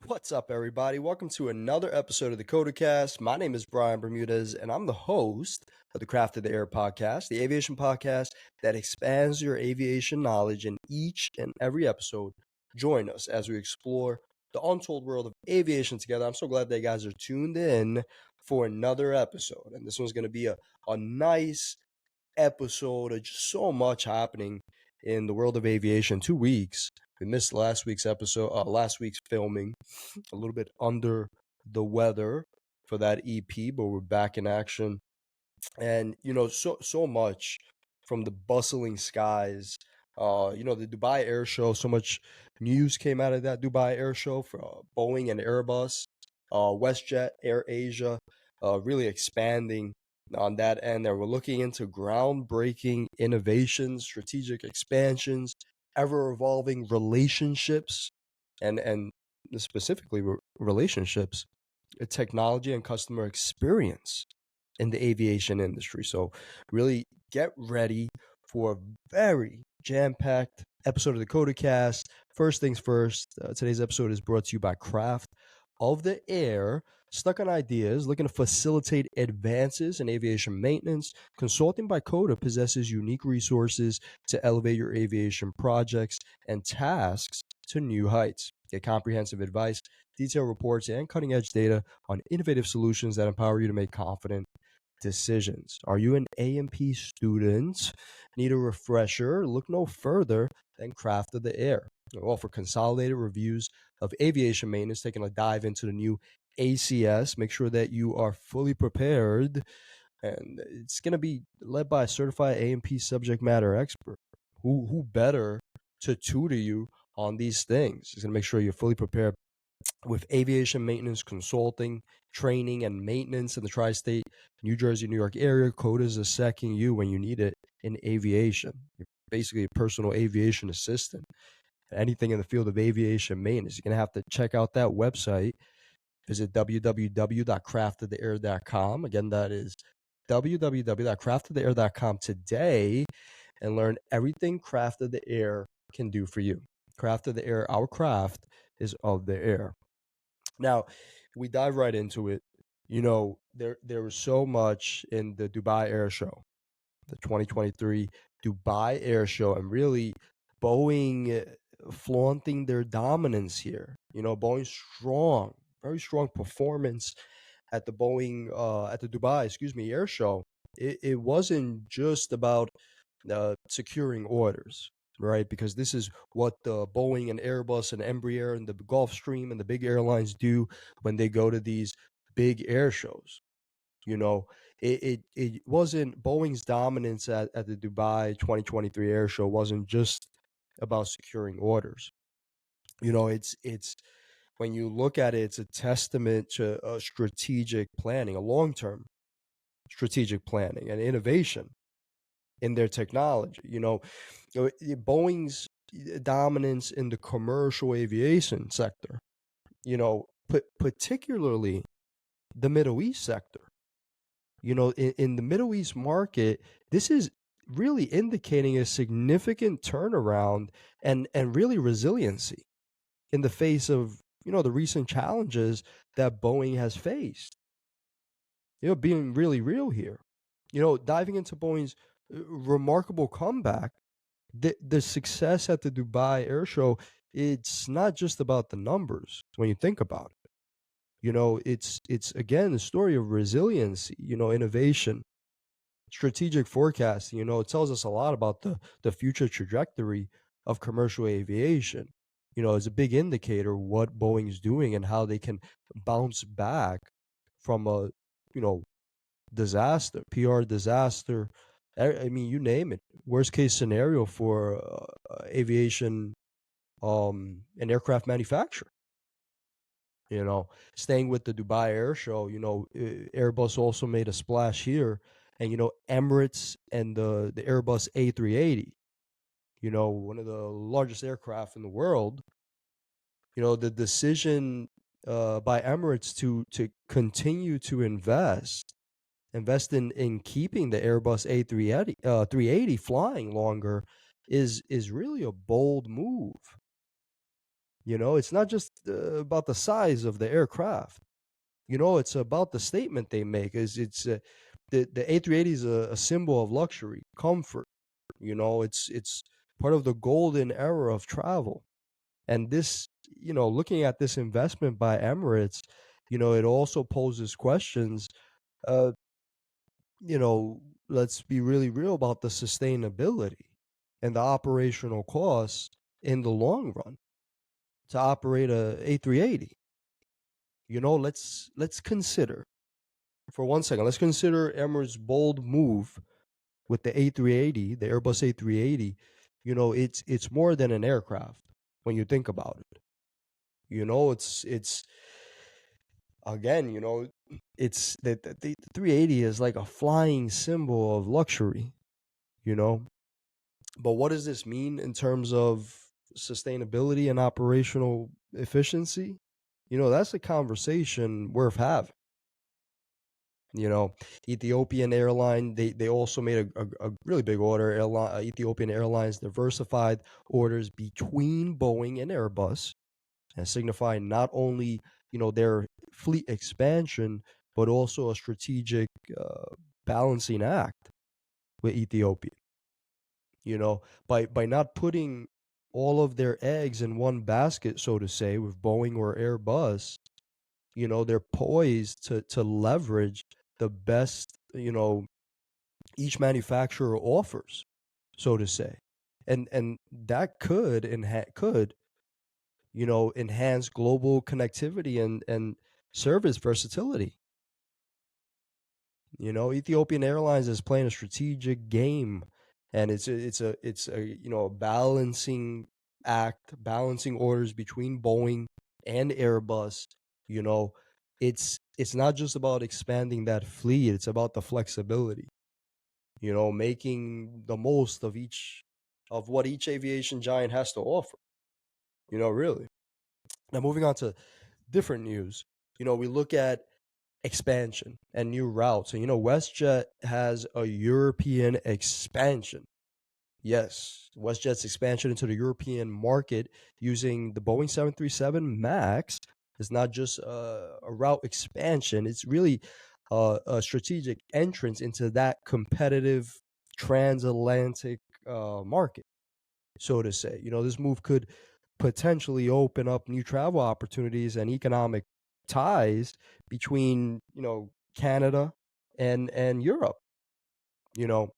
What's up, everybody? Welcome to another episode of the COTACast. My name is Brian Bermudez, and I'm the host of the Craft of the Air podcast, the aviation podcast that expands your aviation knowledge in each and every episode. Join us as we explore the untold world of aviation together. I'm so glad that you guys are tuned in for another episode, and this one's going to be a nice episode of just so much happening in the world of aviation. 2 weeks. We missed last week's episode, last week's filming, a little bit under the weather for that EP, but we're back in action. And, so much from the bustling skies. The Dubai Airshow, so much news came out of that Dubai Airshow for Boeing and Airbus, WestJet, Air Asia, really expanding on that end there. We're looking into groundbreaking innovations, strategic expansions, ever evolving relationships, and specifically relationships, technology and customer experience in the aviation industry. So really get ready for a very jam-packed episode of the COTACast. First things first, today's episode is brought to you by Craft of the Air. Stuck on ideas, looking to facilitate advances in aviation maintenance, Consulting by COTA possesses unique resources to elevate your aviation projects and tasks to new heights. Get comprehensive advice, detailed reports, and cutting-edge data on innovative solutions that empower you to make confident decisions. Are you an A&P student? Need a refresher? Look no further than Craft of the Air. We offer consolidated reviews of aviation maintenance, taking a dive into the new ACS. Make sure that you are fully prepared, and it's going to be led by a certified A&P subject matter expert. Who better to tutor you on these things? He's going to make sure you're fully prepared with aviation maintenance consulting, training, and maintenance in the tri-state, New Jersey, New York area. COTA is a second you when you need it in aviation. You're basically a personal aviation assistant. Anything in the field of aviation maintenance, you're going to have to check out that website. Visit www.craftoftheair.com. Again, that is www.craftoftheair.com today, and learn everything Craft of the Air can do for you. Craft of the Air, our craft is of the air. Now, we dive right into it. There was so much in the Dubai Airshow, the 2023 Dubai Airshow, and really Boeing flaunting their dominance here. Boeing's strong, very strong performance at the Dubai Airshow. It wasn't just about securing orders, right? Because this is what the Boeing and Airbus and Embraer and the Gulfstream and the big airlines do when they go to these big air shows. It wasn't Boeing's dominance at the Dubai 2023 air show wasn't just about securing orders. It's when you look at it, it's a testament to a strategic planning, a long-term strategic planning and innovation in their technology. Boeing's dominance in the commercial aviation sector, particularly the Middle East sector. In the Middle East market, this is really indicating a significant turnaround and really resiliency in the face of, the recent challenges that Boeing has faced. Being really real here. Diving into Boeing's remarkable comeback, the success at the Dubai Airshow, it's not just about the numbers when you think about it. It's again the story of resiliency, innovation, strategic forecasting. It tells us a lot about the future trajectory of commercial aviation. It's a big indicator what Boeing is doing and how they can bounce back from a, disaster, PR disaster. I mean, you name it. Worst case scenario for aviation, and aircraft manufacturer. Staying with the Dubai Air Show, Airbus also made a splash here, and Emirates and the Airbus A380, one of the largest aircraft in the world. The decision by Emirates to continue to invest in keeping the Airbus A380 380 flying longer is really a bold move. It's not just about the size of the aircraft. It's about the statement they make. It's the A380 is a symbol of luxury, comfort. It's part of the golden era of travel. And this, looking at this investment by Emirates, it also poses questions. Uh, you know, let's be really real about the sustainability and the operational costs in the long run to operate a A380. Let's consider for 1 second. Let's consider Emirates' bold move with the A380, the Airbus A380. It's more than an aircraft when you think about it. It's again, it's the 380 is like a flying symbol of luxury. You know, but what does this mean in terms of sustainability and operational efficiency? That's a conversation worth having. You know, Ethiopian airline, they also made a really big order. Ethiopian Airlines diversified orders between Boeing and Airbus, and signifying not only their fleet expansion, but also a strategic balancing act with Ethiopia. By not putting all of their eggs in one basket, so to say, with Boeing or Airbus, they're poised to leverage the best, each manufacturer offers, so to say. And that could enhance global connectivity and service versatility. Ethiopian Airlines is playing a strategic game, and it's a a balancing act, balancing orders between Boeing and Airbus. You know, it's not just about expanding that fleet; it's about the flexibility. Making the most of what each aviation giant has to offer. Really. Now, moving on to different news. We look at expansion and new routes. And WestJet has a European expansion. Yes, WestJet's expansion into the European market using the Boeing 737 MAX is not just a route expansion, it's really a strategic entrance into that competitive transatlantic market, so to say. This move could potentially open up new travel opportunities and economic ties between, Canada and Europe. You know,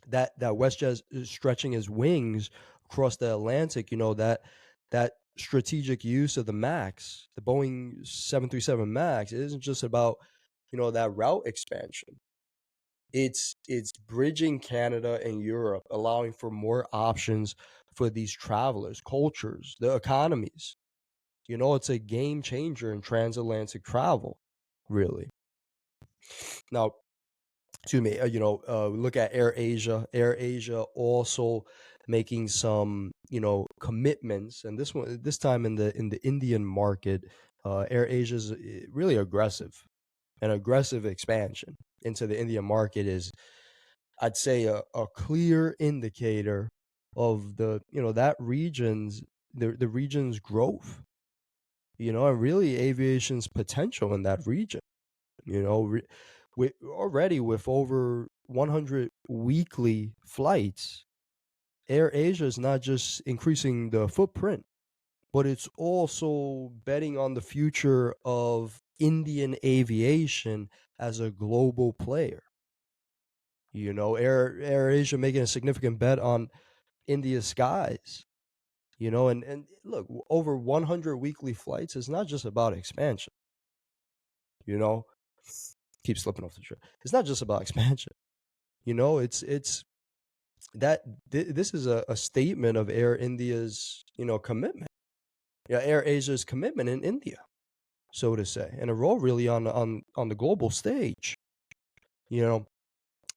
that WestJet is stretching his wings across the Atlantic, that strategic use of the Max, the Boeing 737 Max, it isn't just about, that route expansion. It's bridging Canada and Europe, allowing for more options for these travelers, cultures, the economies. It's a game changer in transatlantic travel, really. Now, excuse me, we look at Air Asia. Air Asia also making some, commitments, and this time in the Indian market. Air Asia is really aggressive. An aggressive expansion into the Indian market is, I'd say, a clear indicator of that the region's growth, and really aviation's potential in that region. Already with over 100 weekly flights, Air Asia is not just increasing the footprint, but it's also betting on the future of Indian aviation as a global player. Air Asia making a significant bet on India's skies. And look, over 100 weekly flights is not just about expansion. You know, keep slipping off the trail. It's not just about expansion. It's that this is a statement of Air India's commitment. Yeah, Air Asia's commitment in India, so to say, and a role really on the global stage. You know,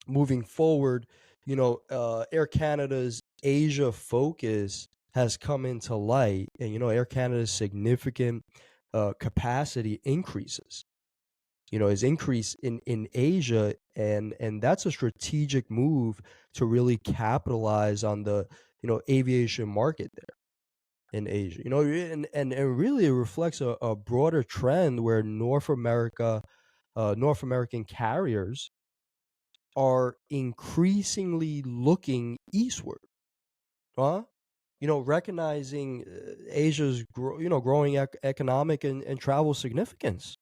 moving forward, Air Canada's Asia focus has come into light, and Air Canada's significant capacity increases. Is increase in Asia, and that's a strategic move to really capitalize on the aviation market there. in Asia. And really it reflects a broader trend where North American carriers are increasingly looking eastward, huh? Recognizing Asia's growing economic and travel significance.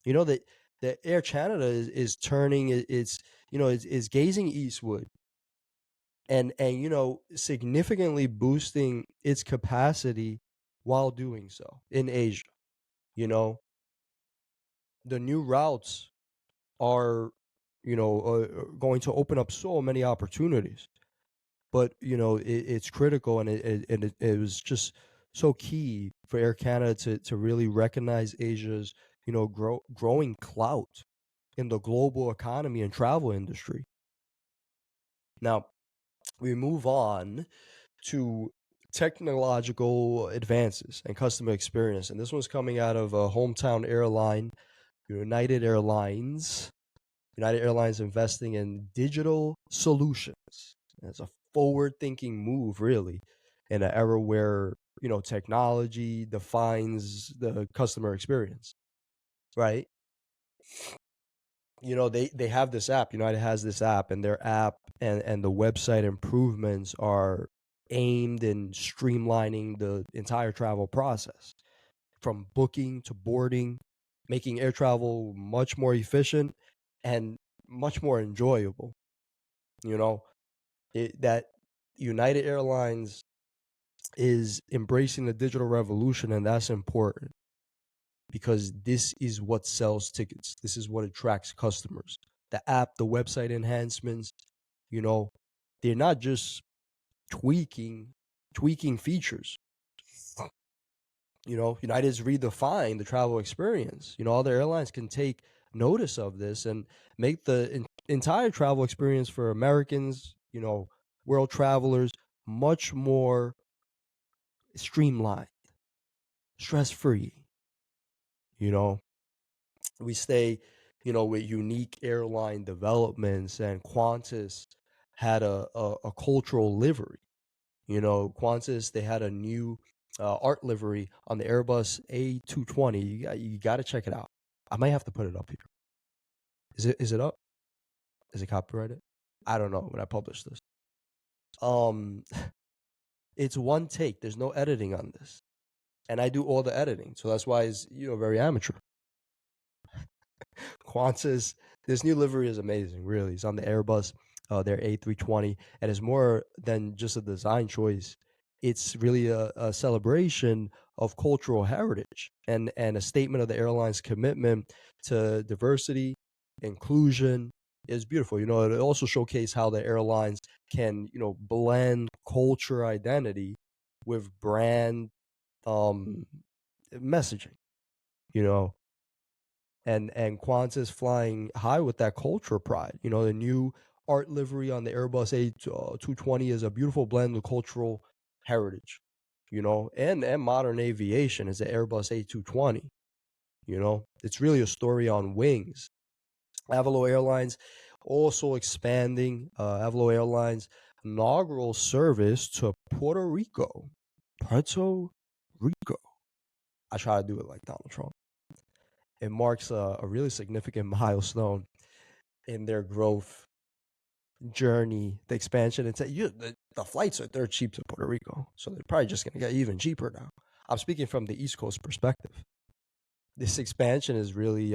That Air Canada is turning its is gazing eastward and significantly boosting its capacity while doing so in Asia. You know, the new routes are going to open up so many opportunities, but it's critical, and it was just so key for Air Canada to really recognize Asia's growing clout in the global economy and travel industry. Now we move on to technological advances and customer experience, and this one's coming out of a hometown airline, United Airlines. United Airlines investing in digital solutions. It's a forward-thinking move, really, in an era where technology defines the customer experience, right? They have this app. United has this app, and their app and the website improvements are aimed in streamlining the entire travel process, from booking to boarding, making air travel much more efficient and much more enjoyable. That United Airlines is embracing the digital revolution, and that's important because this is what sells tickets. This is what attracts customers. The app, the website enhancements, you know, they're not just tweaking features. United's redefined the travel experience. Other airlines can take notice of this and make the entire travel experience for Americans, world travelers, much more streamlined, stress free. You know, we stay, with unique airline developments, and Qantas had a cultural livery. Qantas, they had a new art livery on the Airbus A220. You got to check it out. I might have to put it up here. Is it up? Is it copyrighted? I don't know when I publish this. Um, it's one take. There's no editing on this, and I do all the editing, so that's why it's very amateur. Qantas, this new livery is amazing. Really, it's on the Airbus, their A320, and it's more than just a design choice. It's really a celebration of cultural heritage and a statement of the airline's commitment to diversity, inclusion. Is beautiful. It also showcase how the airlines can blend culture identity with brand messaging. You know, and Qantas flying high with that culture pride. The new art livery on the Airbus A220 is a beautiful blend of cultural heritage, and modern aviation is the Airbus A220. It's really a story on wings. Avalo Airlines also expanding Avalo Airlines inaugural service to Puerto Rico. Puerto Rico. I try to do it like Donald Trump. It marks a really significant milestone in their growth journey, the expansion. The flights they're cheap to Puerto Rico, so they're probably just going to get even cheaper now. I'm speaking from the East Coast perspective. This expansion is really,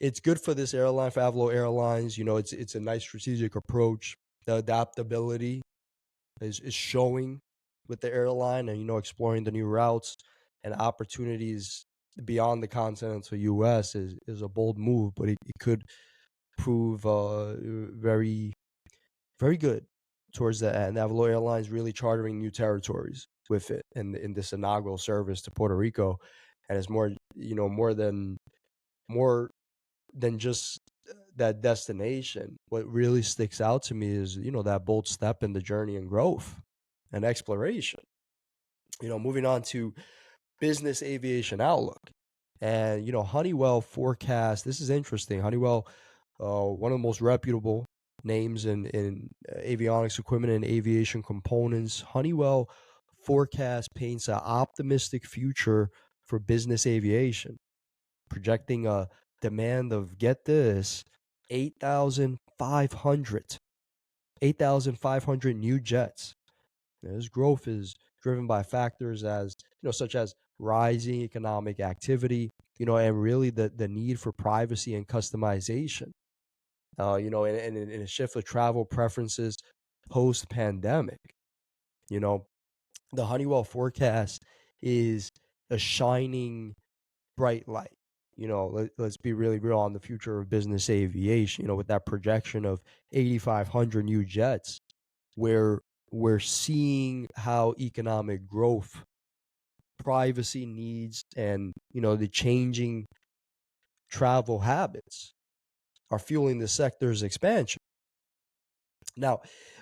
it's good for this airline, for Avalo Airlines. It's a nice strategic approach. The adaptability is showing with the airline, and exploring the new routes and opportunities beyond the continental U.S. is a bold move, but it could prove very, very good towards the end. Avalo Airlines really chartering new territories with it in this inaugural service to Puerto Rico, and it's more than just that destination. What really sticks out to me is that bold step in the journey and growth and exploration. Moving on to business aviation outlook. And Honeywell forecast, this is interesting. Honeywell, one of the most reputable names in avionics equipment and aviation components, Honeywell forecast paints an optimistic future for business aviation, projecting a demand of, get this, 8,500 8,500 new jets. This growth is driven by factors such as rising economic activity, and really the need for privacy and customization, and a shift of travel preferences post pandemic. You know, the Honeywell forecast is a shining bright light. Let's be really real on the future of business aviation, with that projection of 8,500 new jets, where we're seeing how economic growth, privacy needs, and, the changing travel habits are fueling the sector's expansion. Now,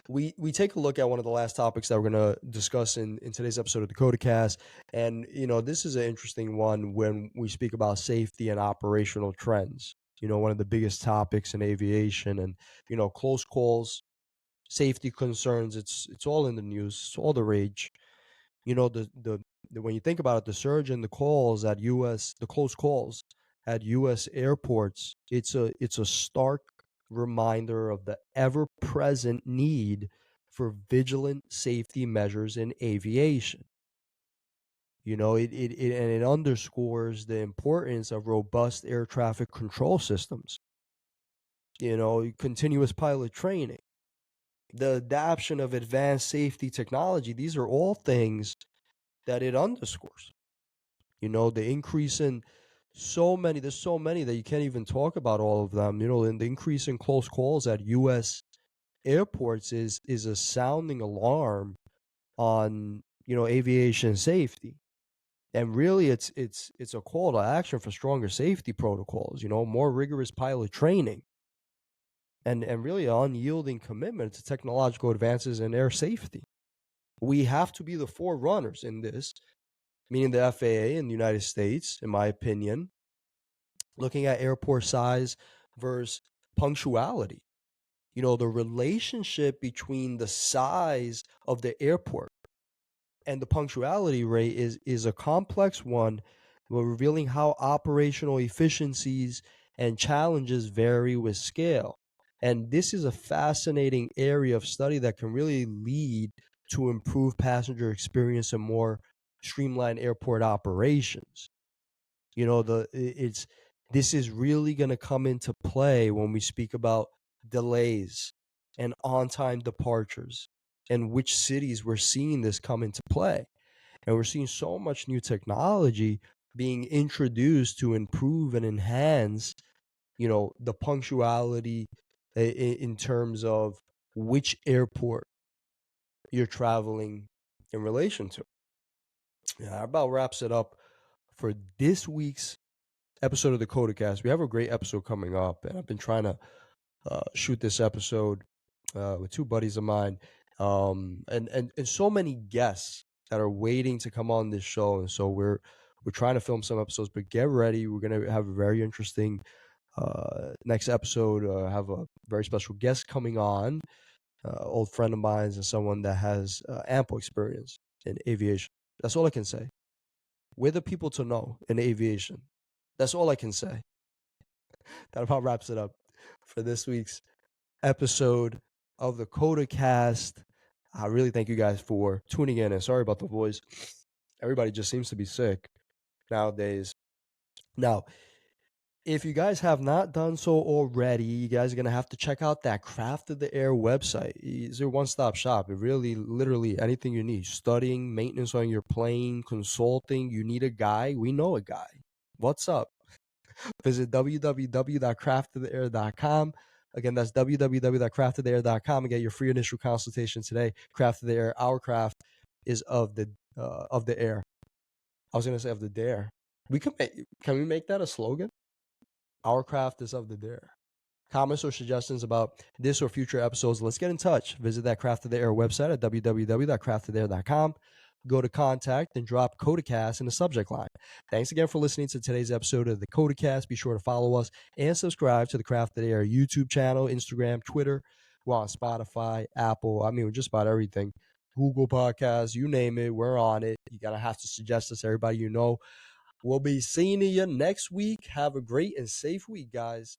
we take a look at one of the last topics that we're going to discuss in today's episode of the COTACast. And, this is an interesting one when we speak about safety and operational trends. One of the biggest topics in aviation, and, close calls, safety concerns. It's all in the news. It's all the rage. The when you think about it, the surge in the close calls at U.S. airports, it's a stark reminder of the ever-present need for vigilant safety measures in aviation. It underscores the importance of robust air traffic control systems. Continuous pilot training, the adoption of advanced safety technology. These are all things that it underscores. The increase in there's so many that you can't even talk about all of them. And the increase in close calls at U.S. airports is a sounding alarm on, aviation safety. And really it's a call to action for stronger safety protocols, more rigorous pilot training, and really an unyielding commitment to technological advances in air safety. We have to be the forerunners in this, meaning the FAA in the United States, in my opinion, looking at airport size versus punctuality. The relationship between the size of the airport and the punctuality rate is a complex one, revealing how operational efficiencies and challenges vary with scale. And this is a fascinating area of study that can really lead to improved passenger experience and more streamlined airport operations. This is really going to come into play when we speak about delays and on-time departures, and which cities we're seeing this come into play. And we're seeing so much new technology being introduced to improve and enhance, the punctuality in terms of which airport you're traveling in relation to. Yeah, that about wraps it up for this week's episode of the COTACast. We have a great episode coming up, and I've been trying to shoot this episode with two buddies of mine, and so many guests that are waiting to come on this show. And so we're trying to film some episodes, but get ready. We're gonna have a very interesting next episode. Have a very special guest coming on, old friend of mine, and someone that has ample experience in aviation. That's all I can say. We're the people to know in aviation. That's all I can say. That about wraps it up for this week's episode of the COTACast. I really thank you guys for tuning in, and sorry about the voice. Everybody just seems to be sick nowadays. Now, if you guys have not done so already, you guys are going to have to check out that Craft of the Air website. It's your one-stop shop. It really, literally anything you need. Studying, maintenance on your plane, consulting. You need a guy? We know a guy. What's up? Visit www.craftoftheair.com. Again, that's www.craftoftheair.com, and get your free initial consultation today. Craft of the Air. Our craft is of the air. I was going to say of the dare. Can we make that a slogan? Our craft is of the dare. Comments or suggestions about this or future episodes, let's get in touch. Visit that Craft of the Air website at www.craftoftheair.com. Go to contact and drop COTACast in the subject line. Thanks again for listening to today's episode of the COTACast. Be sure to follow us and subscribe to the Craft of the Air YouTube channel, Instagram, Twitter. We're on Spotify, Apple. I mean, we're just about everything. Google Podcasts, you name it, we're on it. You gotta have to suggest us, everybody you know. We'll be seeing you next week. Have a great and safe week, guys.